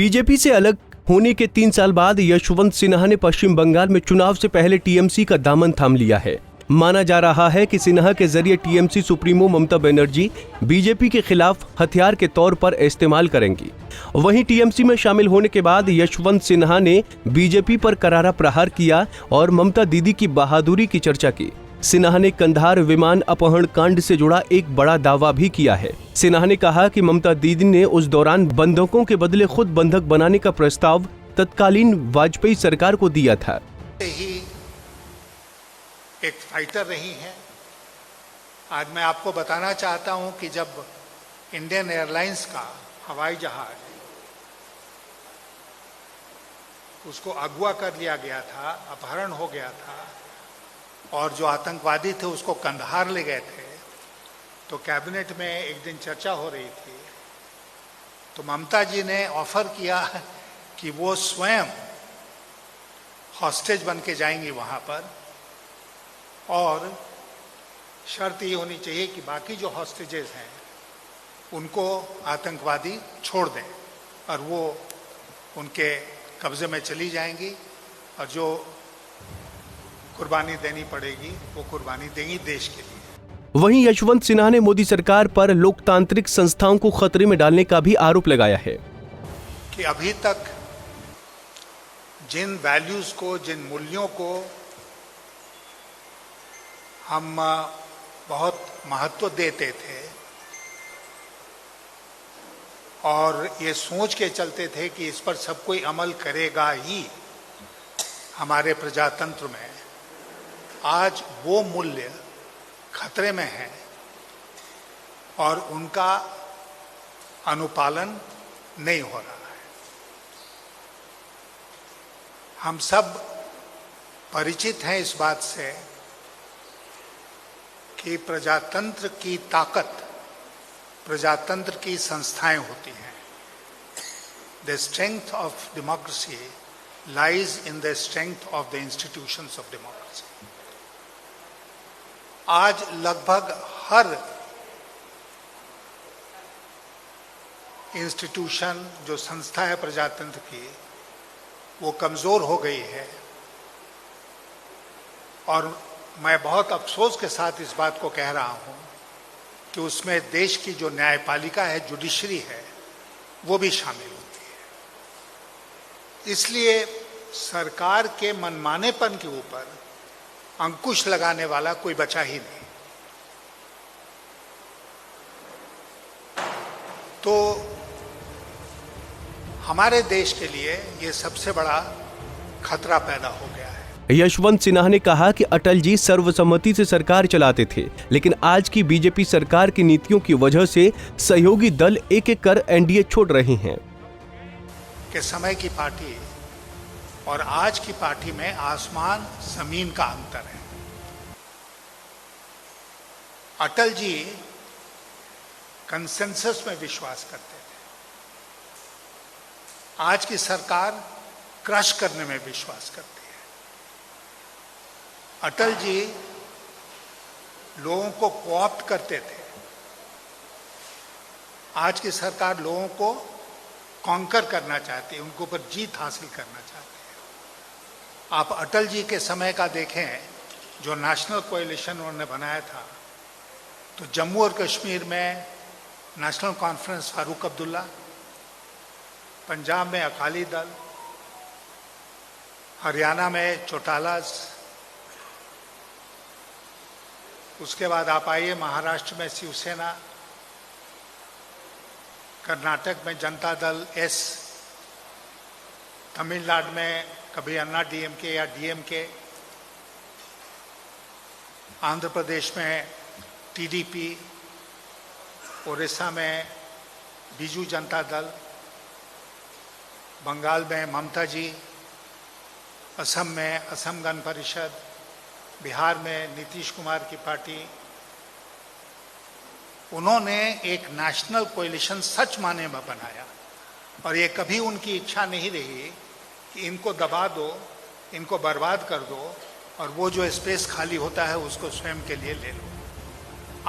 BJP से अलग होने के 3 साल बाद यशवंत सिन्हा ने पश्चिम बंगाल में चुनाव से पहले टीएमसी का दामन थाम लिया है। माना जा रहा है कि सिन्हा के जरिए TMC supremo Mamata Banerjee BJP के खिलाफ हथियार के तौर पर इस्तेमाल करेंगी। वहीं टीएमसी में शामिल होने के बाद यशवंत सिन्हा ने बीजेपी पर करारा प्रहार किया और ममता दीदी की बहादुरी की चर्चा की। सिन्हा ने कंधार विमान अपहरण कांड से जुड़ा एक बड़ा दावा भी किया है। सिन्हा ने कहा कि ममता दीदी ने उस दौरान बंधकों के बदले खुद बंधक बनाने का प्रस्ताव तत्कालीन वाजपेयी सरकार को दिया था। ही एक फाइटर रही हैं। आज मैं आपको बताना चाहता हूं कि जब इंडियन एयरलाइंस का हवाई जहाज उसको अगवा कर लिया गया था, अपहरण हो गया था और जो आतंकवादी थे उसको कंधार ले गए थे, तो कैबिनेट में एक दिन चर्चा हो रही थी, तो ममता जी ने ऑफर किया कि वो स्वयं हॉस्टेज बन के जाएंगी वहां पर और शर्त ये होनी चाहिए कि बाकी जो हॉस्टेजेस हैं उनको आतंकवादी छोड़ दें और वो उनके कब्जे में चली जाएंगी और जो कुर्बानी देनी पड़ेगी वो कुर्बानी देंगी देश के लिए। वहीं यशवंत सिन्हा ने मोदी सरकार पर लोकतांत्रिक संस्थाओं को खतरे में डालने का भी आरोप लगाया है कि अभी तक जिन वैल्यूज को, जिन मूल्यों को हम बहुत महत्व देते थे और ये सोच के चलते थे कि इस पर सब कोई अमल करेगा ही हमारे प्रजातंत्र में, आज वो मूल्य खतरे में है और उनका अनुपालन नहीं हो रहा है। हम सब परिचित हैं इस बात से कि प्रजातंत्र की ताकत प्रजातंत्र की संस्थाएं होती हैं। The strength of democracy lies in the strength of the institutions of democracy. आज लगभग हर इंस्टीट्यूशन जो संस्था है प्रजातंत्र की वो कमजोर हो गई है और मैं बहुत अफसोस के साथ इस बात को कह रहा हूं कि उसमें देश की जो न्यायपालिका है, जुडिशरी है, वो भी शामिल होती है। इसलिए सरकार के मनमानेपन के ऊपर अंकुश लगाने वाला कोई बचा ही नहीं। तो हमारे देश के लिए ये सबसे बड़ा खतरा पैदा हो गया है। यशवंत सिन्हा ने कहा कि अटल जी सर्वसम्मति से सरकार चलाते थे, लेकिन आज की बीजेपी सरकार की नीतियों की वजह से सहयोगी दल एक एक कर एनडीए छोड़ रहे हैं। के समय की पार्टी और आज की पार्टी में आसमान जमीन का अंतर है। अटल जी कंसेंसस में विश्वास करते थे, आज की सरकार क्रश करने में विश्वास करती है। अटल जी लोगों को कोऑप्ट करते थे, आज की सरकार लोगों को कॉन्कर करना चाहती है, उनको पर जीत हासिल करना चाहती है। आप अटल जी के समय का देखें, जो नेशनल कोएलिशन उन्होंने बनाया था, तो जम्मू और कश्मीर में नेशनल कॉन्फ्रेंस फारूक अब्दुल्ला, पंजाब में अकाली दल, हरियाणा में चौटालाज, उसके बाद आप आइए महाराष्ट्र में शिवसेना, कर्नाटक में जनता दल एस, तमिलनाडु में कभी अन्ना डीएमके या डीएमके, आंध्र प्रदेश में टीडीपी, उड़ीसा में बीजू जनता दल, बंगाल में ममता जी, असम में असम गण परिषद, बिहार में नीतीश कुमार की पार्टी। उन्होंने एक नेशनल कोएलिशन सच माने में बनाया और ये कभी उनकी इच्छा नहीं रही कि इनको दबा दो, इनको बर्बाद कर दो और वो जो स्पेस खाली होता है उसको स्वयं के लिए ले लो।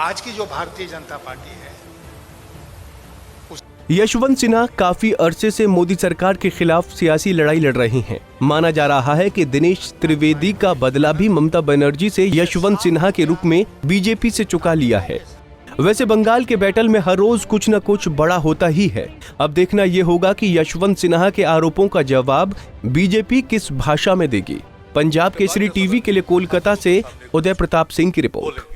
आज की जो भारतीय जनता पार्टी है यशवंत सिन्हा काफी अरसे से मोदी सरकार के खिलाफ सियासी लड़ाई लड़ रहे हैं। माना जा रहा है कि दिनेश त्रिवेदी का बदला भी ममता बनर्जी से यशवंत सिन्हा के रूप में बीजेपी से चुका लिया है। वैसे बंगाल के बैटल में हर रोज कुछ न कुछ बड़ा होता ही है। अब देखना ये होगा कि यशवंत सिन्हा के आरोपों का जवाब बीजेपी किस भाषा में देगी। पंजाब केसरी टीवी के लिए कोलकाता से उदय प्रताप सिंह की रिपोर्ट।